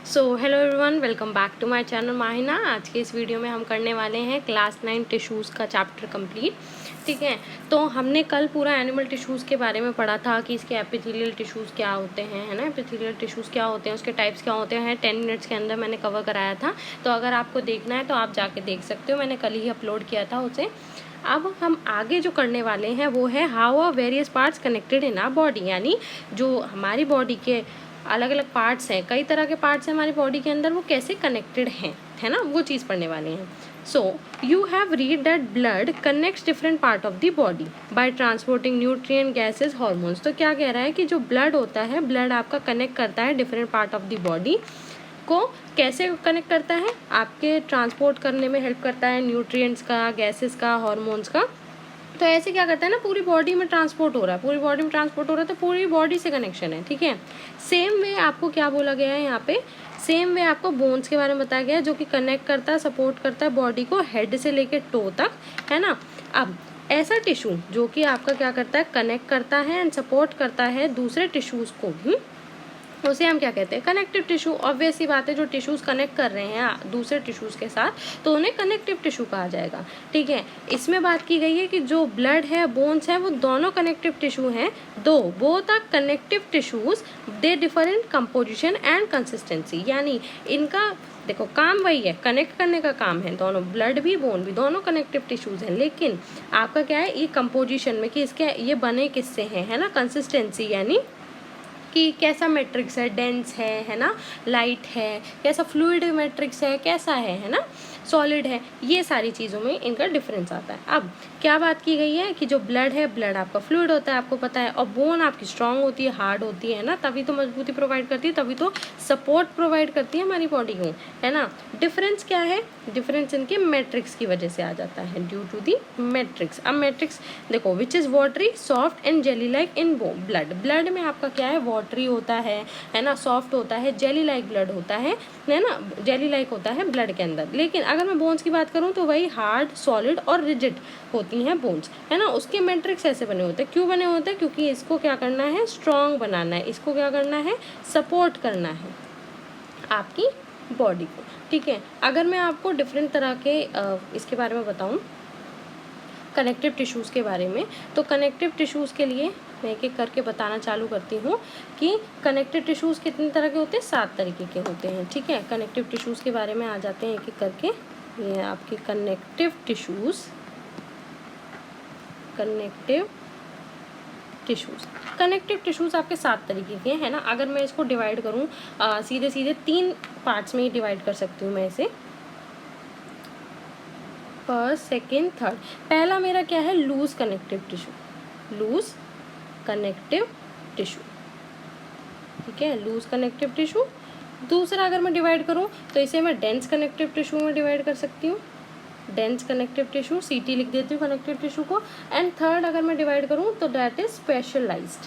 So hello everyone, welcome back to my channel Mahina. आज के इस वीडियो में हम करने वाले हैं क्लास 9 टिश्यूज़ का चैप्टर कंप्लीट। ठीक है, तो हमने कल पूरा एनिमल टिश्यूज़ के बारे में पढ़ा था कि इसके एपिथेलियल टिश्यूज़ क्या होते हैं, है ना। एपिथेलियल टिश्यूज़ क्या होते हैं, उसके टाइप्स क्या होते हैं, 10 मिनट्स के अंदर मैंने कवर कराया था। तो अगर आपको देखना है तो आप जाके देख सकते हो, मैंने कल ही अपलोड किया था उसे। अब हम आगे जो करने वाले हैं वो है how are various parts connected in our body, यानी जो हमारी बॉडी के अलग अलग पार्ट्स हैं, कई तरह के पार्ट्स हैं हमारी बॉडी के अंदर, वो कैसे कनेक्टेड हैं, है ना, वो चीज़ पढ़ने वाले हैं। So you have read that blood connects different part of the body by transporting nutrient gases hormones. तो क्या कह रहा है कि जो ब्लड होता है, ब्लड आपका कनेक्ट करता है different part of the body को। कैसे कनेक्ट करता है, आपके ट्रांसपोर्ट करने में हेल्प करता है न्यूट्रिएंट्स का, गैसेस का, हॉर्मोन्स का। तो ऐसे क्या करता है ना, पूरी बॉडी में ट्रांसपोर्ट हो रहा है, पूरी बॉडी में ट्रांसपोर्ट हो रहा है, तो पूरी बॉडी से कनेक्शन है। ठीक है, सेम वे आपको क्या बोला गया है यहाँ पे, सेम वे आपको बोन्स के बारे में बताया गया है, जो कि कनेक्ट करता है, सपोर्ट करता है बॉडी को हेड से लेकर टो तक, है ना। अब ऐसा टिश्यू जो कि आपका क्या करता है, कनेक्ट करता है एंड सपोर्ट करता है दूसरे टिश्यूज़ को भी, उसे हम क्या कहते हैं, कनेक्टिव टिश्यू। ऑब्वियस सी बात है, जो टिश्यूज़ कनेक्ट कर रहे हैं दूसरे टिश्यूज़ के साथ, तो उन्हें कनेक्टिव टिश्यू कहा जाएगा। ठीक है, इसमें बात की गई है कि जो ब्लड है, बोन्स है, वो दोनों कनेक्टिव टिश्यू हैं। दो both are connective tissues, they differ in composition and consistency. यानी इनका देखो काम वही है, कनेक्ट करने का काम है, दोनों ब्लड भी बोन भी दोनों कनेक्टिव टिश्यूज हैं। लेकिन आपका क्या है, ये कंपोजिशन में कि इसके ये बने किससे हैं, है ना। कंसिस्टेंसी यानी कि कैसा मैट्रिक्स है, डेंस है ना, लाइट है, कैसा फ्लूइड मैट्रिक्स है, कैसा है ना, सॉलिड है, ये सारी चीज़ों में इनका डिफरेंस आता है। अब क्या बात की गई है कि जो ब्लड है, ब्लड आपका फ्लूइड होता है, आपको पता है, और बोन आपकी स्ट्रांग होती है, हार्ड होती है ना, तभी तो मजबूती प्रोवाइड करती है, तभी तो सपोर्ट प्रोवाइड करती है हमारी बॉडी को, है ना। डिफरेंस क्या है, डिफरेंस इनके मैट्रिक्स की वजह से आ जाता है, ड्यू टू दी मैट्रिक्स। अब मैट्रिक्स देखो, which is watery, soft and jelly like in blood. Blood में आपका क्या है, वाटरी होता है ना, सॉफ्ट होता है, जेली लाइक ब्लड होता है ना, जेली लाइक होता है ब्लड के अंदर। लेकिन अगर मैं बोन्स की बात करूँ तो वही हार्ड, सॉलिड और रिजिड होती हैं बोन्स, है ना। उसके मैट्रिक्स ऐसे बने होते हैं। क्यों बने होते हैं, क्योंकि इसको क्या करना है, स्ट्रॉन्ग बनाना है, इसको क्या करना है, सपोर्ट करना है आपकी बॉडी को। ठीक है, अगर मैं आपको डिफरेंट तरह के इसके बारे में बताऊँ, कनेक्टिव टिश्यूज़ के बारे में, तो कनेक्टिव टिश्यूज़ के लिए मैं एक एक करके बताना चालू करती हूँ कि कनेक्टिव टिश्यूज़ कितने तरह के होते हैं, 7 तरीके के होते हैं। ठीक है, कनेक्टिव टिश्यूज़ के बारे में आ जाते हैं एक एक करके। ये आपके कनेक्टिव टिश्यूज़, कनेक्टिव टिश्यूज़ आपके 7 तरीके के हैं ना। अगर मैं इसको डिवाइड करूँ सीधे सीधे 3 पार्ट्स में ही डिवाइड कर सकती हूँ मैं इसे, फर्स्ट, सेकेंड, थर्ड। पहला मेरा क्या है, loose connective tissue, loose connective tissue. ठीक है, लूज कनेक्टिव टिश्यू। दूसरा अगर मैं डिवाइड करूँ तो इसे मैं डेंस कनेक्टिव टिश्यू में डिवाइड कर सकती हूँ, डेंस कनेक्टिव टिश्यू, सीटी लिख देती हूँ कनेक्टिव टिश्यू को। एंड थर्ड अगर मैं डिवाइड करूँ तो that is specialised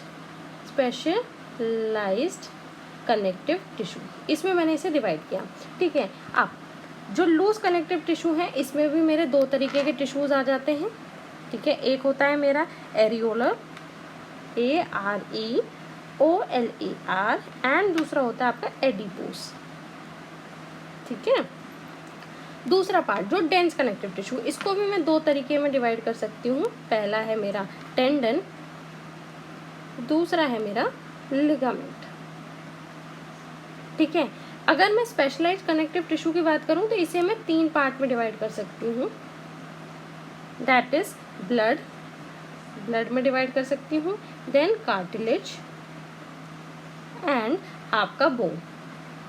connective tissue. इसमें मैंने इसे डिवाइड किया। ठीक है, अब जो लूज कनेक्टिव टिश्यू है, इसमें भी मेरे 2 तरीके के टिश्यूज़ आ जाते हैं। ठीक है, एक होता है मेरा एरियोलर, AREOLAR, एंड दूसरा होता है आपका एडिपोस। ठीक है, दूसरा पार्ट जो डेंस कनेक्टिव टिश्यू, इसको भी मैं 2 तरीके में डिवाइड कर सकती हूँ। पहला है मेरा टेंडन, दूसरा है मेरा लिगामेंट। ठीक है, अगर मैं स्पेशलाइज्ड कनेक्टिव टिश्यू की बात करूं तो इसे मैं 3 पार्ट में डिवाइड कर सकती हूँ। दैट इज ब्लड में डिवाइड कर सकती हूँ, देन कार्टिलेज एंड आपका बोन।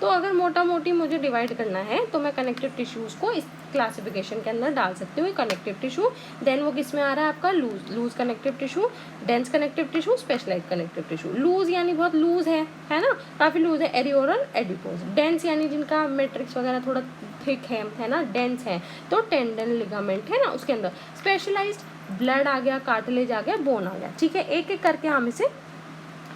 तो अगर मोटा मोटी मुझे डिवाइड करना है तो मैं कनेक्टिव टिश्यूज़ को इस क्लासिफिकेशन के अंदर डाल सकती हूँ। कनेक्टिव टिश्यू, देन वो किस में आ रहा है आपका, loose connective tissue, dense connective tissue, specialised connective tissue. Loose यानी बहुत लूज है ना, काफ़ी लूज है, एरियोलर, एडिपोज। डेंस यानी जिनका मैट्रिक्स वगैरह थोड़ा थिक है ना, डेंस है, तो टेंडन, लिगामेंट है ना उसके अंदर। स्पेशलाइज्ड ब्लड आ गया, कार्टिलेज आ गया, बोन आ गया। ठीक है, एक एक करके हम इसे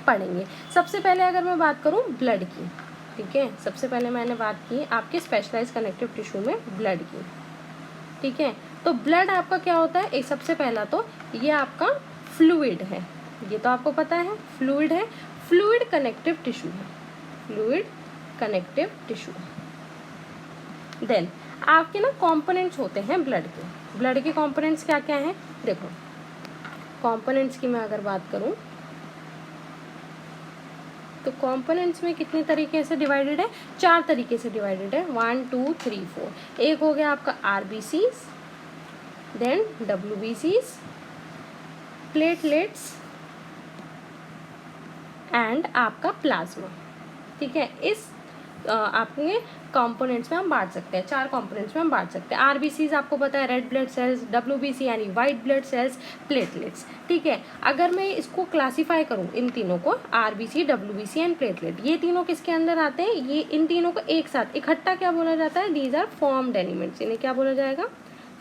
पढ़ेंगे। सबसे पहले अगर मैं बात करूँ ब्लड की, ठीक है, सबसे पहले मैंने बात की आपके स्पेशलाइज्ड कनेक्टिव टिश्यू में ब्लड की। ठीक है, तो ब्लड आपका क्या होता है, एक सबसे पहला तो ये आपका फ्लूइड है, ये तो आपको पता है फ्लूइड है, फ्लूइड कनेक्टिव टिश्यू है, फ्लूइड कनेक्टिव टिश्यू। देन आपके ना कंपोनेंट्स होते हैं ब्लड के कंपोनेंट्स क्या क्या हैं, देखो कंपोनेंट्स की मैं अगर बात करूं तो कंपोनेंट्स में कितने तरीके से डिवाइडेड है, 4 तरीके से डिवाइडेड है, 1 2 3 4। एक हो गया आपका आरबीसीज, देन डब्ल्यूबीसीज, प्लेटलेट्स एंड आपका प्लाज्मा। ठीक है, इस आपके कंपोनेंट्स में हम बांट सकते हैं, 4 कंपोनेंट्स में हम बांट सकते हैं। आरबीसीज आपको पता है रेड ब्लड सेल्स, डब्ल्यूबीसी यानी वाइट ब्लड सेल्स, प्लेटलेट्स। ठीक है, अगर मैं इसको क्लासीफाई करूं इन तीनों को, आरबीसी, डब्ल्यूबीसी एंड प्लेटलेट, ये तीनों किसके अंदर आते हैं, ये इन तीनों को एक साथ इकट्ठा क्या बोला जाता है, दीज आर फॉर्म्ड एलिमेंट्स। इन्हें क्या बोला जाएगा,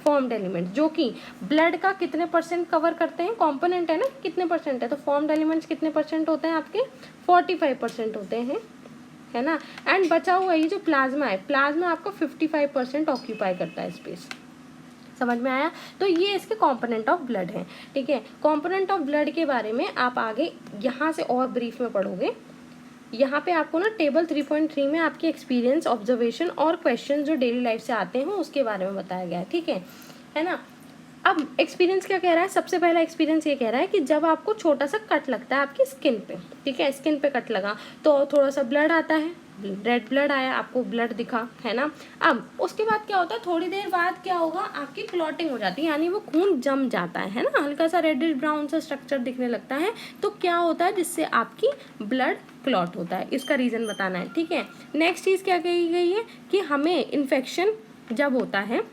फॉर्म्ड एलिमेंट्स, जो कि ब्लड का कितने % कवर करते हैं, कंपोनेंट है ना, कितने % है, तो फॉर्म्ड एलिमेंट्स कितने % होते हैं आपके, 45% होते हैं, है ना। एंड बचा हुआ ये जो प्लाज्मा है, प्लाज्मा आपका 55% ऑक्यूपाई करता है स्पेस। समझ में आया, तो ये इसके कंपोनेंट ऑफ ब्लड हैं। ठीक है, कंपोनेंट ऑफ ब्लड के बारे में आप आगे यहाँ से और ब्रीफ में पढ़ोगे। यहाँ पे आपको ना टेबल 3.3 में आपके एक्सपीरियंस, ऑब्जर्वेशन और क्वेश्चन जो डेली लाइफ से आते हैं उसके बारे में बताया गया है। ठीक है ना। अब एक्सपीरियंस क्या कह रहा है, सबसे पहला एक्सपीरियंस ये कह रहा है कि जब आपको छोटा सा कट लगता है आपकी स्किन पे, ठीक है, स्किन पे कट लगा तो थोड़ा सा ब्लड आता है, रेड ब्लड आया, आपको ब्लड दिखा, है ना। अब उसके बाद क्या होता है, थोड़ी देर बाद क्या होगा, आपकी क्लॉटिंग हो जाती है, यानी वो खून जम जाता है ना, हल्का सा रेडिश ब्राउन सा स्ट्रक्चर दिखने लगता है। तो क्या होता है, जिससे आपकी ब्लड क्लॉट होता है, इसका रीज़न बताना है। ठीक है, नेक्स्ट चीज़ क्या कही गई है कि हमें इन्फेक्शन जब होता है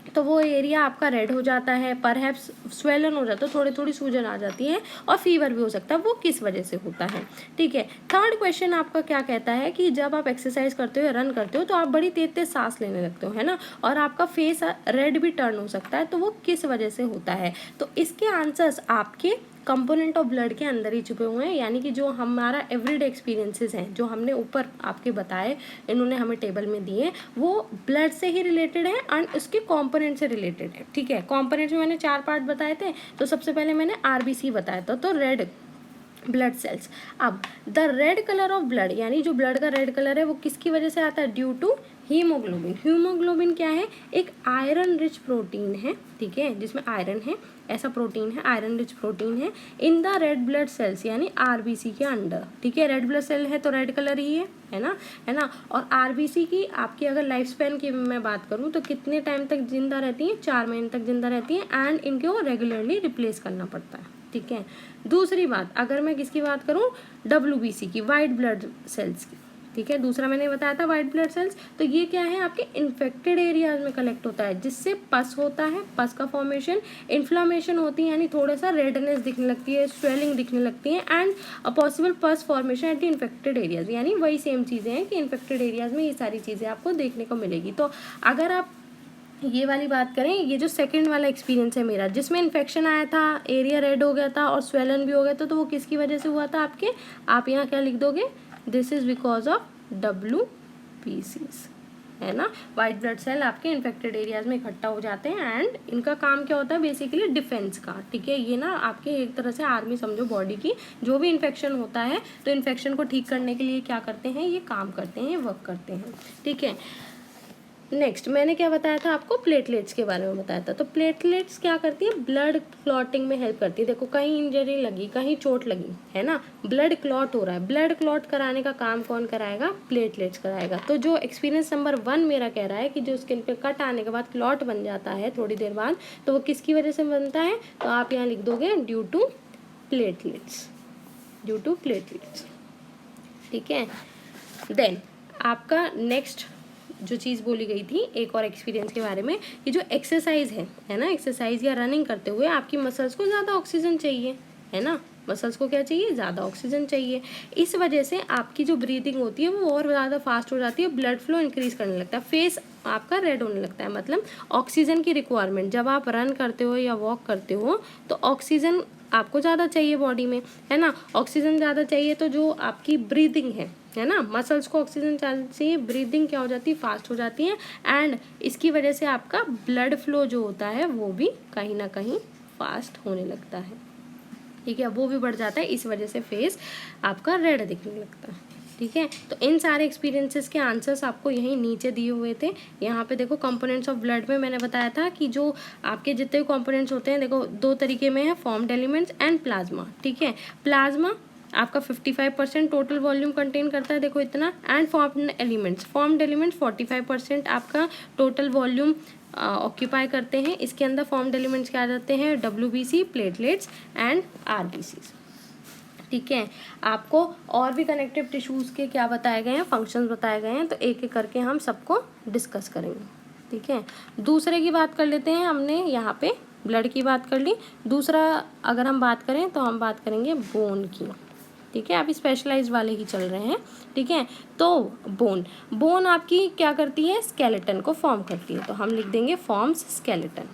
तो वो एरिया आपका रेड हो जाता है, परहैप्स स्वेलन हो जाता है, थोड़ी थोड़ी सूजन आ जाती है और फीवर भी हो सकता है, वो किस वजह से होता है। ठीक है, थर्ड क्वेश्चन आपका क्या कहता है कि जब आप एक्सरसाइज करते हो या रन करते हो तो आप बड़ी तेज तेज सांस लेने लगते हो, है ना, और आपका फेस रेड भी टर्न हो सकता है, तो वो किस वजह से होता है। तो इसके आंसर्स आपके कंपोनेंट ऑफ ब्लड के अंदर ही छुपे हुए हैं, यानी कि जो हमारा एवरीडे एक्सपीरियंसेस हैं, जो हमने ऊपर आपके बताए, इन्होंने हमें टेबल में दिए, वो ब्लड से ही रिलेटेड है एंड उसके कंपोनेंट से रिलेटेड है। ठीक है, कंपोनेंट्स में मैंने 4 पार्ट बताए थे, तो सबसे पहले मैंने आरबीसी बताया था, तो रेड ब्लड सेल्स। अब the red colour of blood, यानी जो ब्लड का रेड कलर है वो किसकी वजह से आता है, ड्यू टू हीमोग्लोबिन। हीमोग्लोबिन क्या है, एक आयरन रिच प्रोटीन है, ठीक है, जिसमें आयरन है, ऐसा प्रोटीन है, आयरन रिच प्रोटीन है in the red blood cells, यानी आरबीसी के अंडर। ठीक है, रेड ब्लड सेल है तो रेड कलर ही है ना। और आरबीसी की आपकी अगर लाइफ स्पैन की मैं बात करूँ तो कितने टाइम तक जिंदा रहती हैं, 4 महीने तक जिंदा रहती हैं एंड इनको रेगुलरली रिप्लेस करना पड़ता है। ठीक है, दूसरी बात अगर मैं किसकी बात करूँ, डब्ल्यूबीसी की, वाइट ब्लड सेल्स की। ठीक है, दूसरा मैंने बताया था वाइट ब्लड सेल्स, तो ये क्या है, आपके इन्फेक्टेड एरियाज में कलेक्ट होता है, जिससे पस होता है, पस का फॉर्मेशन, इन्फ्लामेशन होती है, यानी थोड़ा सा रेडनेस दिखने लगती है, स्वेलिंग दिखने लगती है and a possible pus formation at the infected areas, यानी वही सेम चीज़ें हैं कि इन्फेक्टेड एरियाज में ये सारी चीज़ें आपको देखने को मिलेगी। तो अगर आप ये वाली बात करें, ये जो सेकंड वाला एक्सपीरियंस है मेरा, जिसमें इन्फेक्शन आया था, एरिया रेड हो गया था और स्वेलन भी हो गया था, तो वो किसकी वजह से हुआ था आपके, आप यहाँ क्या लिख दोगे, दिस इज बिकॉज ऑफ डब्ल्यूबीसीज, है ना। वाइट ब्लड सेल आपके इन्फेक्टेड एरियाज में इकट्ठा हो जाते हैं एंड इनका काम क्या होता है, बेसिकली डिफेंस का। ठीक है, ये ना आपके एक तरह से आर्मी समझो बॉडी की, जो भी इन्फेक्शन होता है तो इन्फेक्शन को ठीक करने के लिए क्या करते हैं, ये काम करते हैं, वर्क करते हैं। ठीक है, नेक्स्ट मैंने क्या बताया था आपको, प्लेटलेट्स के बारे में बताया था। तो प्लेटलेट्स क्या करती है, ब्लड क्लॉटिंग में हेल्प करती है। देखो कहीं इंजरी लगी, कहीं चोट लगी, है ना, ब्लड क्लॉट हो रहा है, ब्लड क्लॉट कराने का काम कौन कराएगा, प्लेटलेट्स कराएगा। तो जो एक्सपीरियंस नंबर 1 मेरा कह रहा है कि जो स्किन पे कट आने के बाद क्लॉट बन जाता है थोड़ी देर बाद, तो वो किसकी वजह से बनता है, तो आप यहाँ लिख दोगे due to platelets, due to platelets. ठीक है, देन आपका नेक्स्ट जो चीज़ बोली गई थी एक और एक्सपीरियंस के बारे में, कि जो एक्सरसाइज है ना, एक्सरसाइज या रनिंग करते हुए आपकी मसल्स को ज़्यादा ऑक्सीजन चाहिए, है ना, मसल्स को क्या चाहिए, ज़्यादा ऑक्सीजन चाहिए। इस वजह से आपकी जो ब्रीदिंग होती है वो और ज़्यादा फास्ट हो जाती है, ब्लड फ्लो इंक्रीज करने लगता है, फेस आपका रेड होने लगता है। मतलब ऑक्सीजन की रिक्वायरमेंट, जब आप रन करते हो या वॉक करते हो तो ऑक्सीजन आपको ज़्यादा चाहिए बॉडी में, है ना। ऑक्सीजन ज़्यादा चाहिए तो जो आपकी ब्रीदिंग है ना, मसल्स को ऑक्सीजन चाहिए, ब्रीदिंग क्या हो जाती है, फास्ट हो जाती है एंड इसकी वजह से आपका ब्लड फ्लो जो होता है वो भी कहीं ना कहीं फास्ट होने लगता है। ठीक है, वो भी बढ़ जाता है, इस वजह से फेस आपका रेड दिखने लगता है। ठीक है। तो इन सारे एक्सपीरियंसेस के आंसर्स आपको यहीं नीचे दिए हुए थे। यहाँ पे देखो कंपोनेंट्स ऑफ ब्लड में मैंने बताया था कि जो आपके जितने भी कंपोनेंट्स होते हैं, देखो दो तरीके में है, फॉर्म्ड एलिमेंट्स एंड प्लाज्मा। ठीक है, प्लाज्मा आपका 55% टोटल वॉल्यूम कंटेन करता है, देखो इतना, एंड फॉर्म्ड एलिमेंट्स 45% आपका टोटल वॉल्यूम ऑक्यूपाई करते हैं। इसके अंदर फॉर्म्ड एलिमेंट्स क्या आ जाते हैं, WBC, प्लेटलेट्स एंड RBCs। ठीक है, आपको और भी कनेक्टिव टिश्यूज़ के क्या बताए गए हैं, फंक्शंस बताए गए हैं, तो एक एक करके हम सबको डिस्कस करेंगे। ठीक है, दूसरे की बात कर लेते हैं। हमने यहाँ पे ब्लड की बात कर ली, दूसरा अगर हम बात करें तो हम बात करेंगे बोन की। ठीक है, अभी स्पेशलाइज्ड वाले ही चल रहे हैं। ठीक है, तो बोन आपकी क्या करती है, स्केलेटन को फॉर्म करती है, तो हम लिख देंगे फॉर्म्स स्केलेटन,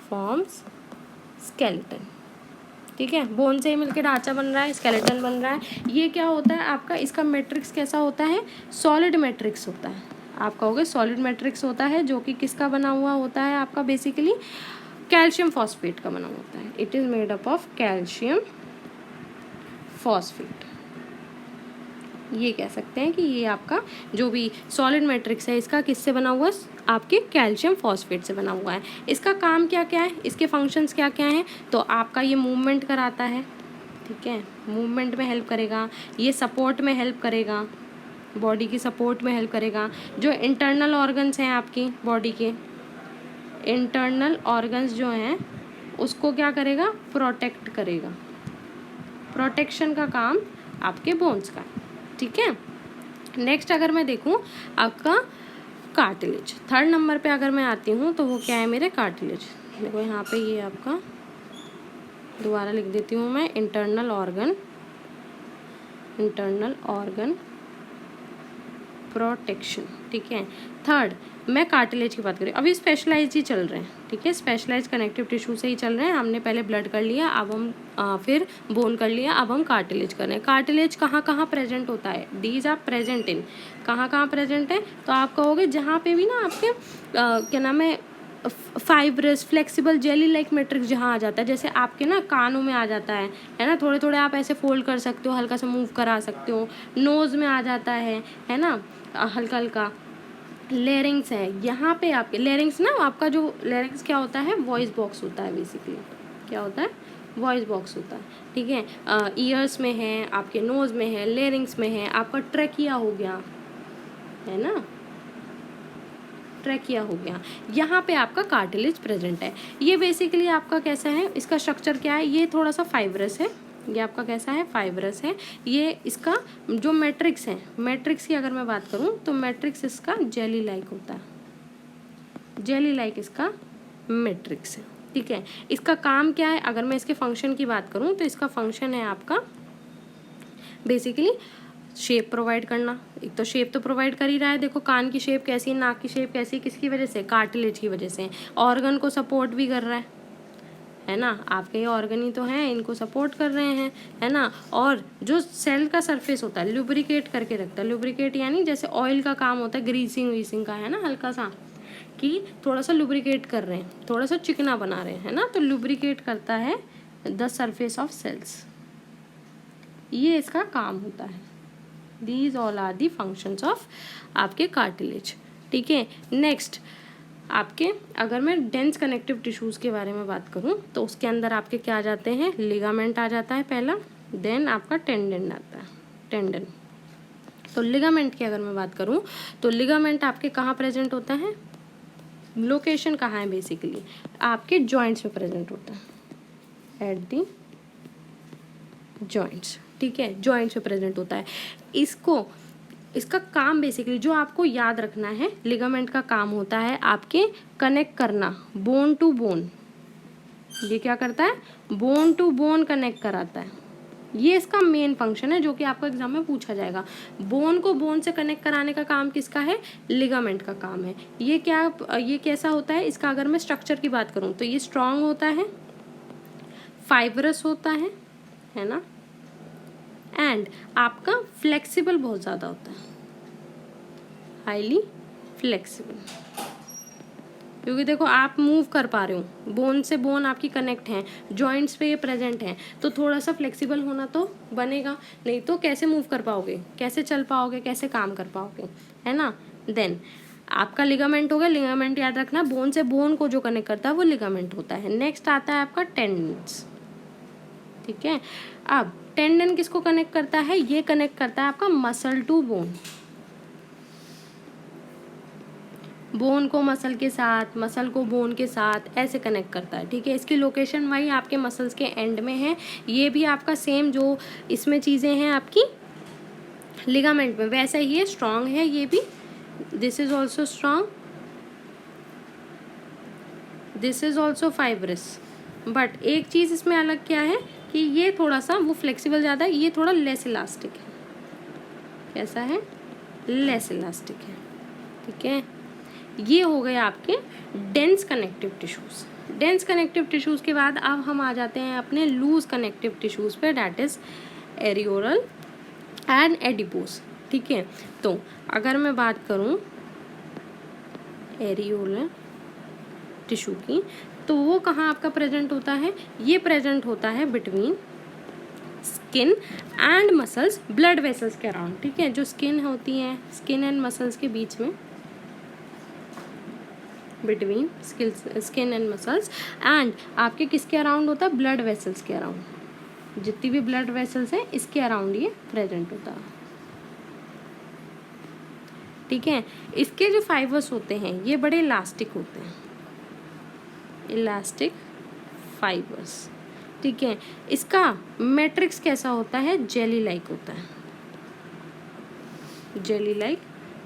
फॉर्म्स स्केलेटन। ठीक है, बोन से ही मिलकर ढांचा बन रहा है, स्केलेटन बन रहा है। ये क्या होता है आपका, इसका मैट्रिक्स कैसा होता है, सॉलिड मैट्रिक्स होता है। आप कहोगे सॉलिड मैट्रिक्स होता है, जो कि किसका बना हुआ होता है आपका, बेसिकली कैल्शियम फॉस्फेट का बना होता है। It is made up of calcium phosphate. ये कह सकते हैं कि ये आपका जो भी सॉलिड मैट्रिक्स है, इसका किससे बना हुआ है, आपके कैल्शियम फॉस्फेट से बना हुआ है। इसका काम क्या क्या है, इसके फंक्शंस क्या क्या हैं, तो आपका ये मूवमेंट कराता है। ठीक है, मूवमेंट में हेल्प करेगा, ये सपोर्ट में हेल्प करेगा, बॉडी की सपोर्ट में हेल्प करेगा। जो इंटरनल ऑर्गन्स हैं आपकी बॉडी के, इंटरनल ऑर्गन्स जो हैं उसको क्या करेगा, प्रोटेक्ट करेगा। प्रोटेक्शन का काम आपके बोन्स का। ठीक है, नेक्स्ट अगर मैं देखूं आपका कार्टिलेज, थर्ड नंबर पे अगर मैं आती हूँ तो वो क्या है मेरे, कार्टिलेज। देखो यहाँ पे ये आपका, दोबारा लिख देती हूँ मैं, इंटरनल ऑर्गन प्रोटेक्शन। ठीक है, थर्ड मैं कार्टिलेज की बात करूँ, अभी स्पेशलाइज ही चल रहे हैं। ठीक है, स्पेशलाइज कनेक्टिव टिश्यू से ही चल रहे हैं। हमने पहले ब्लड कर लिया, अब हम फिर बोन कर लिया, अब हम कार्टिलेज कर रहे हैं। कार्टिलेज कहाँ कहाँ प्रेजेंट होता है, दीज आर प्रेजेंट इन, कहाँ कहाँ प्रेजेंट है, तो आप कहोगे जहाँ पे भी ना आपके क्या नाम है, fibrous flexible jelly like matrix जहाँ आ जाता है, जैसे आपके ना कानों में आ जाता है ना, थोड़े थोड़े आप ऐसे फोल्ड कर सकते हो, हल्का सा मूव करा सकते हो, नोज़ में आ जाता है ना, हल्का हल्का। लेरिंग्स है यहाँ पे आपके, लेरिंग्स ना आपका जो लेरिंग्स क्या होता है, वॉइस बॉक्स होता है, बेसिकली क्या होता है, वॉइस बॉक्स होता है। ठीक है, ईयर्स में है, आपके नोज़ में है, लेरिंग्स में है, आपका ट्रैकिया हो गया, है ना, ट्रैकिया हो गया, यहाँ पे आपका कार्टिलेज प्रेजेंट है। ये बेसिकली आपका कैसा है, इसका स्ट्रक्चर क्या है, ये थोड़ा सा फाइब्रस है, ये आपका कैसा है, फाइब्रस है। ये इसका जो मैट्रिक्स है, मैट्रिक्स की अगर मैं बात करूँ तो मैट्रिक्स इसका जेली लाइक होता है, जेली लाइक इसका मैट्रिक्स है। ठीक है, इसका काम क्या है, अगर मैं इसके फंक्शन की बात करूँ तो इसका फंक्शन है आपका बेसिकली शेप प्रोवाइड करना। एक तो शेप तो प्रोवाइड कर ही रहा है, देखो कान की शेप कैसी, नाक की शेप कैसी, किसकी वजह से, कार्टिलेज की वजह से। ऑर्गन को सपोर्ट भी कर रहा है ना, आपके ये ऑर्गन ही तो हैं, इनको सपोर्ट कर रहे हैं, है ना। और जो सेल का सरफेस होता है लुब्रिकेट करके रखता है, लुब्रिकेट यानी जैसे ऑयल का काम होता है, ग्रीसिंग वीसिंग का, है ना, हल्का सा कि थोड़ा सा लुब्रिकेट कर रहे हैं, थोड़ा सा चिकना बना रहे हैं, है ना, तो लुब्रिकेट करता है द सरफेस ऑफ सेल्स, ये इसका काम होता है। These all are the functions of आपके कार्टिलेज। ठीक है, नेक्स्ट आपके अगर मैं डेंस कनेक्टिव टिश्यूज़ के बारे में बात करूं तो उसके अंदर आपके क्या आ जाते हैं, लिगामेंट आ जाता है पहला, देन आपका टेंडन आता है, टेंडन। तो लिगामेंट की अगर मैं बात करूं तो लिगामेंट आपके कहाँ प्रेजेंट होता है, लोकेशन कहाँ है, बेसिकली आपके जॉइंट्स में प्रेजेंट होता है, एट दी जॉइंट्स। ठीक है, जॉइंट्स में प्रेजेंट होता है। इसका काम बेसिकली जो आपको याद रखना है, लिगामेंट का काम होता है आपके कनेक्ट करना बोन टू बोन। ये क्या करता है, बोन टू बोन कनेक्ट कराता है, ये इसका मेन फंक्शन है, जो कि आपको एग्जाम में पूछा जाएगा। बोन को बोन से कनेक्ट कराने का काम किसका है, लिगामेंट का काम है। ये कैसा होता है, इसका अगर मैं स्ट्रक्चर की बात करूँ तो ये स्ट्रांग होता है, फाइब्रस होता है ना, एंड आपका फ्लेक्सिबल बहुत ज़्यादा होता है, हाईली फ्लेक्सिबल। क्योंकि देखो आप मूव कर पा रहे हो, बोन से बोन आपकी कनेक्ट है, जॉइंट्स पे ये प्रेजेंट है, तो थोड़ा सा फ्लेक्सिबल होना तो बनेगा, नहीं तो कैसे मूव कर पाओगे, कैसे चल पाओगे, कैसे काम कर पाओगे, है ना। देन आपका लिगामेंट हो गया, लिगामेंट याद रखना बोन से बोन को जो कनेक्ट करता है वो लिगामेंट होता है। नेक्स्ट आता है आपका टेंडन्स, ठीक है। अब टेंडन किसको कनेक्ट करता है, ये कनेक्ट करता है आपका मसल टू बोन, बोन को मसल के साथ, मसल को बोन के साथ ऐसे कनेक्ट करता है, ठीक है। इसकी लोकेशन वही आपके मसल्स के एंड में है। ये भी आपका सेम जो इसमें चीज़ें हैं आपकी लिगामेंट में वैसा ही है, स्ट्रॉन्ग है ये भी। This is also strong, this is also fibrous, but एक चीज़ इसमें अलग क्या है कि ये थोड़ा सा वो फ्लेक्सिबल ज़्यादा है, ये थोड़ा लेस इलास्टिक है। कैसा है, लेस इलास्टिक है, ठीक है। ये हो गए आपके dense connective tissues. Dense connective tissues के बाद अब हम आ जाते हैं अपने लूज कनेक्टिव टिश्यूज़ पे, डैट इज़ एरियोरल एंड एडिपोस, ठीक है। तो अगर मैं बात करूं एरियोरल टिश्यू की, तो वो कहाँ आपका प्रेजेंट होता है, ये प्रेजेंट होता है between skin and muscles, blood vessels के अराउंड, ठीक है। जो स्किन होती है, स्किन एंड मसल्स के बीच में, between skin and muscles, and आपके किसके अराउंड होता है, ब्लड वेसल्स के अराउंड। जितनी भी ब्लड वेसल्स हैं इसके अराउंड ये प्रेजेंट होता है, ठीक है। इसके जो फाइबर्स होते हैं ये बड़े इलास्टिक होते हैं, इलास्टिक फाइबर्स, ठीक है। इसका मैट्रिक्स कैसा होता है, जेली लाइक होता है, जेली लाइक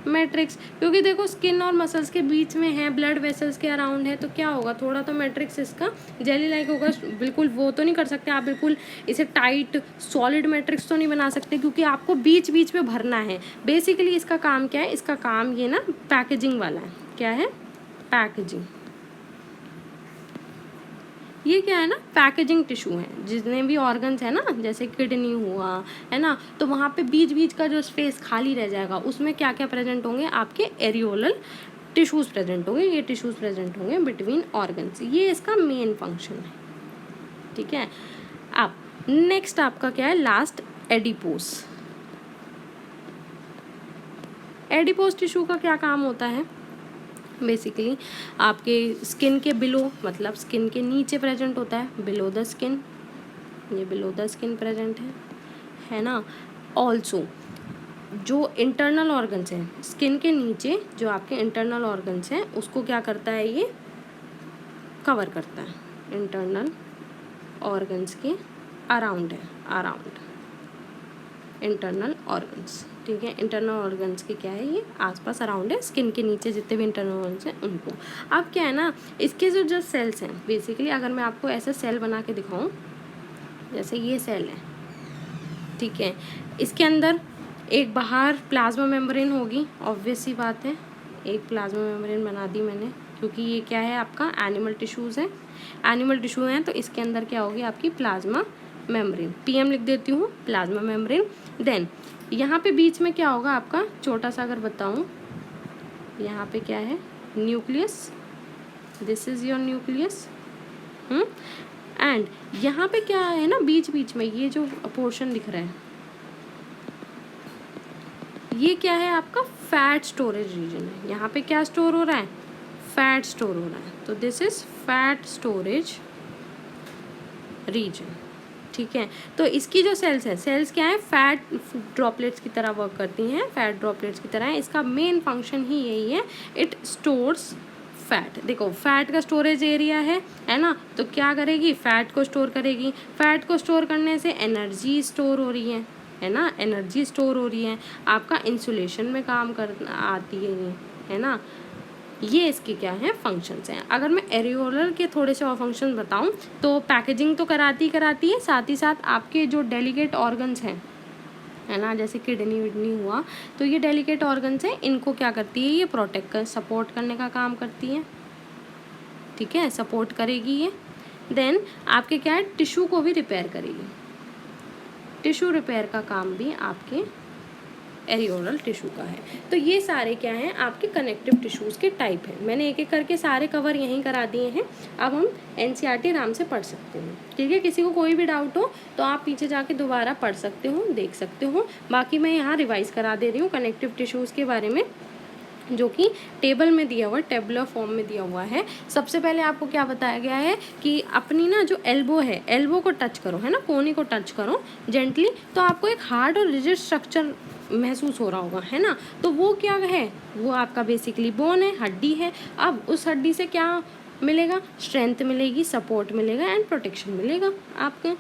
मैट्रिक्स। क्योंकि देखो स्किन और मसल्स के बीच में है, ब्लड वेसल्स के अराउंड है, तो क्या होगा, थोड़ा तो मैट्रिक्स इसका जेली लाइक होगा। बिल्कुल वो तो नहीं कर सकते आप, बिल्कुल इसे टाइट सॉलिड मैट्रिक्स तो नहीं बना सकते, क्योंकि आपको बीच बीच में भरना है। बेसिकली इसका काम क्या है, इसका काम ये ना पैकेजिंग वाला है। क्या है, पैकेजिंग। ये क्या है ना, पैकेजिंग टिश्यू है। जितने भी ऑर्गन्स है ना, जैसे किडनी हुआ है ना, तो वहाँ पे बीच बीच का जो स्पेस खाली रह जाएगा उसमें क्या क्या प्रेजेंट होंगे, आपके एरियोलल टिश्यूज़ प्रेजेंट होंगे। ये टिश्यूज़ प्रेजेंट होंगे बिटवीन ऑर्गन्स, ये इसका मेन फंक्शन है, ठीक है। अब नेक्स्ट आपका क्या है, लास्ट एडिपोस। एडिपोस टिश्यू का क्या काम होता है, बेसिकली आपके स्किन के बिलो, मतलब स्किन के नीचे प्रेजेंट होता है, बिलो द स्किन, ये बिलो द स्किन प्रेजेंट है ना। ऑल्सो जो इंटरनल ऑर्गन्स हैं स्किन के नीचे, जो आपके इंटरनल ऑर्गन्स हैं उसको क्या करता है, ये कवर करता है। इंटरनल ऑर्गन्स के अराउंड है, अराउंड इंटरनल ऑर्गन्स, ठीक है। इंटरनल ऑर्गन्स के क्या है, ये आसपास अराउंड है, स्किन के नीचे जितने भी इंटरनल ऑर्गन्स हैं उनको। अब क्या है ना, इसके जो सेल्स हैं, बेसिकली अगर मैं आपको ऐसे सेल बना के दिखाऊं, जैसे ये सेल है, ठीक है। इसके अंदर एक बाहर प्लाज्मा मेम्ब्रेन होगी, ऑब्वियस सी बात है, एक प्लाज्मा मेम्ब्रेन बना दी मैंने, क्योंकि ये क्या है आपका एनिमल टिश्यूज़ है, एनिमल टिश्यू हैं, तो इसके अंदर क्या होगी आपकी प्लाज्मा मेम्ब्रेन, पीएम लिख देती हूँ, प्लाज्मा मेम्ब्रेन। देन यहाँ पे बीच में क्या होगा आपका, छोटा सा अगर बताऊँ, यहाँ पे क्या है, nucleus, this is your nucleus, and यहाँ पे क्या है ना, बीच बीच में ये जो पोर्शन दिख रहा है, ये क्या है आपका फैट स्टोरेज रीजन है। यहाँ पे क्या स्टोर हो रहा है, फैट स्टोर हो रहा है, तो this is fat storage region, ठीक है। तो इसकी जो सेल्स है, सेल्स क्या है, फैट ड्रॉपलेट्स की तरह वर्क करती हैं, फैट ड्रॉपलेट्स की तरह है। इसका मेन फंक्शन ही यही है, इट स्टोर्स फैट। देखो फैट का स्टोरेज एरिया है ना, तो क्या करेगी, फैट को स्टोर करेगी। फैट को स्टोर करने से एनर्जी स्टोर हो रही है ना, एनर्जी स्टोर हो रही है, आपका इंसुलेशन में काम कर आती है ये, है ना। ये इसके क्या है, फंक्शंस हैं। अगर मैं एरियोलर के थोड़े से और फंक्शन बताऊं, तो पैकेजिंग तो कराती है, साथ ही साथ आपके जो डेलिकेट ऑर्गन्स हैं, है ना, जैसे किडनी विडनी हुआ, तो ये डेलिकेट ऑर्गन्स हैं, इनको क्या करती है, ये प्रोटेक्ट कर, सपोर्ट करने का काम करती है, ठीक है, सपोर्ट करेगी ये। देन आपके क्या है, टिश्यू को भी रिपेयर करेगी, टिश्यू रिपेयर का काम भी आपके एरियोलर टिश्यू का है। तो ये सारे क्या हैं, आपके कनेक्टिव टिश्यूज़ के टाइप हैं। मैंने एक एक करके सारे कवर यहीं करा दिए हैं। अब हम NCERT आराम से पढ़ सकते हैं, ठीक है। किसी को कोई भी डाउट हो तो आप पीछे जाके दोबारा पढ़ सकते हो, देख सकते हो। बाकी मैं यहाँ रिवाइज़ करा दे रही हूँ कनेक्टिव टिश्यूज़ के बारे में, जो कि टेबल में दिया हुआ, टेबुलर फॉर्म में दिया हुआ है। सबसे पहले आपको क्या बताया गया है कि अपनी ना जो एल्बो है, एल्बो को टच करो, है ना, कोनी को टच करो जेंटली, तो आपको एक हार्ड और रिजिड स्ट्रक्चर महसूस हो रहा होगा, है ना। तो वो क्या है, वो आपका बेसिकली बोन है, हड्डी है। अब उस हड्डी से क्या मिलेगा, स्ट्रेंथ मिलेगी, सपोर्ट मिलेगा एंड प्रोटेक्शन मिलेगा आपके,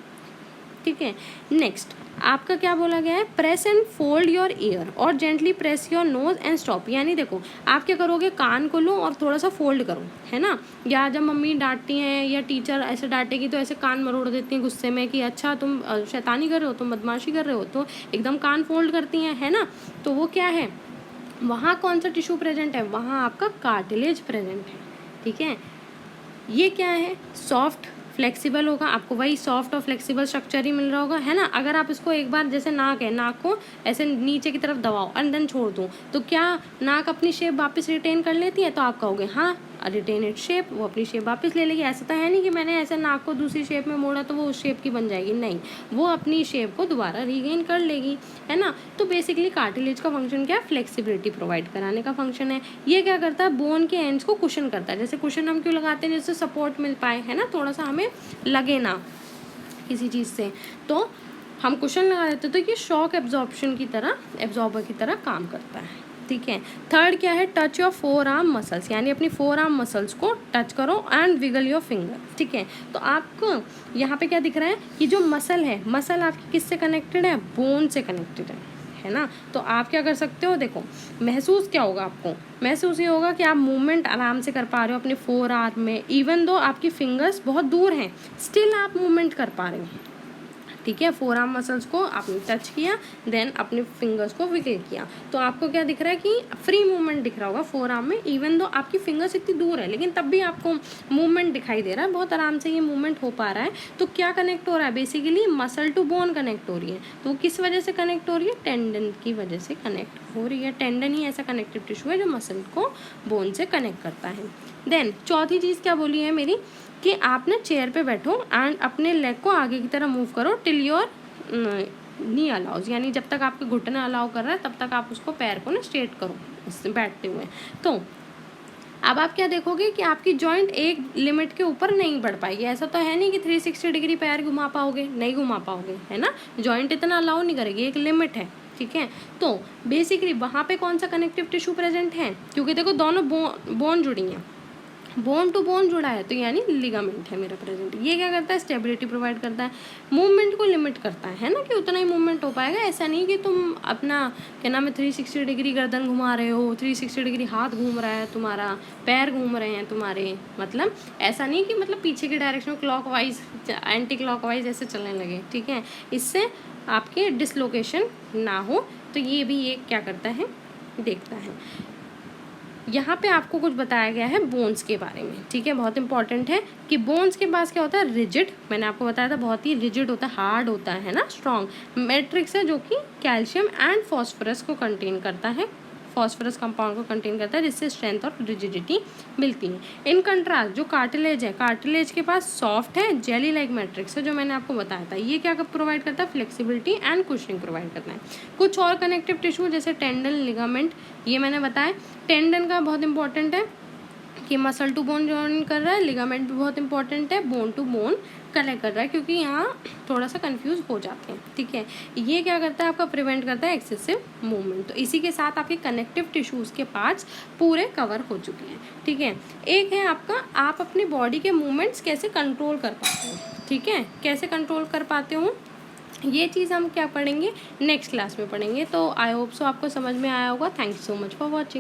ठीक है। नेक्स्ट आपका क्या बोला गया है, press and fold your ear और gently press your nose and stop. यानी देखो आप क्या करोगे, कान को लो और थोड़ा सा फोल्ड करो, है ना। या जब मम्मी डांटती हैं या टीचर ऐसे डांटेगी तो ऐसे कान मरोड़ देती हैं गुस्से में कि अच्छा तुम शैतानी कर रहे हो, तुम बदमाशी कर रहे हो, तो एकदम कान फोल्ड करती हैं, है ना। तो वो क्या है, वहाँ कौन सा टिश्यू प्रेजेंट है, वहाँ आपका कार्टिलेज प्रेजेंट है, ठीक है। ये क्या है, सॉफ्ट फ्लेक्सिबल होगा, आपको वही सॉफ्ट और फ्लेक्सिबल स्ट्रक्चर ही मिल रहा होगा, है ना। अगर आप इसको एक बार, जैसे नाक है, नाक को ऐसे नीचे की तरफ दबाओ एंड देन छोड़ दूँ, तो क्या नाक अपनी शेप वापस रिटेन कर लेती है, तो आप कहोगे हाँ रिटेन इट शेप, वो अपनी शेप वापस ले लेगी। ऐसा तो है नहीं कि मैंने ऐसे नाक को दूसरी शेप में मोड़ा तो वो उस शेप की बन जाएगी, नहीं, वो अपनी शेप को दोबारा रीगेन कर लेगी, है ना। तो बेसिकली कार्टिलेज का फंक्शन क्या है, फ्लेक्सिबिलिटी प्रोवाइड कराने का फंक्शन है। ये क्या करता है, बोन के एंड्स को कुशन करता है। जैसे कुशन हम क्यों लगाते हैं, जिससे सपोर्ट मिल पाए, है ना, थोड़ा सा हमें लगे ना किसी चीज़ से, तो हम कुशन लगा देते, तो ये शॉक एब्जॉर्प्शन की तरह, एब्जॉर्बर की तरह काम करता है, ठीक है। थर्ड क्या है, touch your four arm muscles, यानी अपनी फोर आर्म मसल्स को टच करो एंड विगल योर फिंगर, ठीक है। तो आपको यहाँ पे क्या दिख रहा है कि जो मसल है, मसल आपकी किससे कनेक्टेड है, बोन से कनेक्टेड है ना। तो आप क्या कर सकते हो, देखो महसूस क्या होगा आपको, महसूस ये होगा कि आप मूवमेंट आराम से कर पा रहे हो अपने फोर आर्म में, इवन दो आपकी फिंगर्स बहुत दूर हैं, स्टिल आप मूवमेंट कर पा रहे हो, ठीक है। फोर आर्म मसल्स को आपने टच किया, देन अपने फिंगर्स को विगल किया, तो आपको क्या दिख रहा है कि फ्री मूवमेंट दिख रहा होगा फोर आर्म में, इवन दो आपकी फिंगर्स इतनी दूर है, लेकिन तब भी आपको मूवमेंट दिखाई दे रहा है, बहुत आराम से ये मूवमेंट हो पा रहा है। तो क्या कनेक्ट हो रहा है, basically muscle to bone connect हो रही है। तो किस वजह से कनेक्ट हो रही है, टेंडन की वजह से कनेक्ट हो रही है। टेंडन ही ऐसा कनेक्टिव टिश्यू है जो मसल को बोन से कनेक्ट करता है। देन चौथी चीज़ क्या बोली है मेरी, कि आप ना चेयर पे बैठो एंड अपने लेग को आगे की तरफ मूव करो टिल योर नी अलाउज, यानी जब तक आपके घुटने अलाउ कर रहा है तब तक आप उसको पैर को ना स्ट्रेट करो इससे बैठते हुए। तो अब आप क्या देखोगे कि आपकी जॉइंट एक लिमिट के ऊपर नहीं बढ़ पाएगी। ऐसा तो है नहीं कि 360 डिग्री पैर घुमा पाओगे, नहीं घुमा पाओगे, है ना। जॉइंट इतना अलाउ नहीं करेगी, एक लिमिट है, ठीक है। तो बेसिकली वहाँ पे कौन सा कनेक्टिव टिश्यू प्रेजेंट है, क्योंकि देखो दोनों बोन जुड़ी हैं, बोन टू बोन जुड़ा है, तो यानी लिगामेंट है मेरा प्रेजेंट। ये क्या करता है, स्टेबिलिटी प्रोवाइड करता है, मूवमेंट को लिमिट करता है ना, कि उतना ही मूवमेंट हो पाएगा। ऐसा नहीं कि तुम अपना क्या नाम है 360 डिग्री गर्दन घुमा रहे हो, 360 डिग्री हाथ घूम रहा है तुम्हारा, पैर घूम रहे हैं तुम्हारे, मतलब ऐसा नहीं कि मतलब पीछे की डायरेक्शन में clock wise anti clock wise ऐसे चलने लगे, ठीक है। इससे आपके डिसलोकेशन ना हो, तो ये भी ये क्या करता है, देखता है। यहाँ पे आपको कुछ बताया गया है बोन्स के बारे में, ठीक है, बहुत इंपॉर्टेंट है कि बोन्स के पास क्या होता है, रिजिड, मैंने आपको बताया था बहुत ही रिजिड होता है, हार्ड होता है ना, स्ट्रॉन्ग मैट्रिक्स है जो कि कैल्शियम एंड फॉस्फोरस को कंटेन करता है, फॉस्फोरस कंपाउंड को कंटेन करता है, जिससे स्ट्रेंथ और रिजिडिटी मिलती है। इन कंट्रास्ट जो कार्टिलेज है, कार्टिलेज के पास सॉफ्ट है, जेली लाइक मैट्रिक्स है, जो मैंने आपको बताया था। ये क्या प्रोवाइड करता है, फ्लेक्सिबिलिटी एंड कुशनिंग प्रोवाइड करता है। कुछ और कनेक्टिव टिश्यू जैसे टेंडन, लिगामेंट, ये मैंने बताया। टेंडन का बहुत इंपॉर्टेंट है कि मसल टू बोन जॉइन कर रहा है, लिगामेंट भी बहुत इंपॉर्टेंट है, बोन टू बोन कनेक्ट कर रहा है, क्योंकि यहाँ थोड़ा सा कंफ्यूज हो जाते हैं, ठीक है। ये क्या करता है, आपका प्रिवेंट करता है एक्सेसिव मूवमेंट। तो इसी के साथ आपके कनेक्टिव टिश्यूज़ के पार्ट्स पूरे कवर हो चुके हैं, ठीक है। एक है आपका, आप अपनी बॉडी के मूवमेंट्स कैसे कंट्रोल कर पाते हो, ठीक है, कैसे कंट्रोल कर पाते हो, ये चीज़ हम क्या पढ़ेंगे, नेक्स्ट क्लास में पढ़ेंगे। तो आई होप सो आपको समझ में आया होगा। Thank you so much for watching.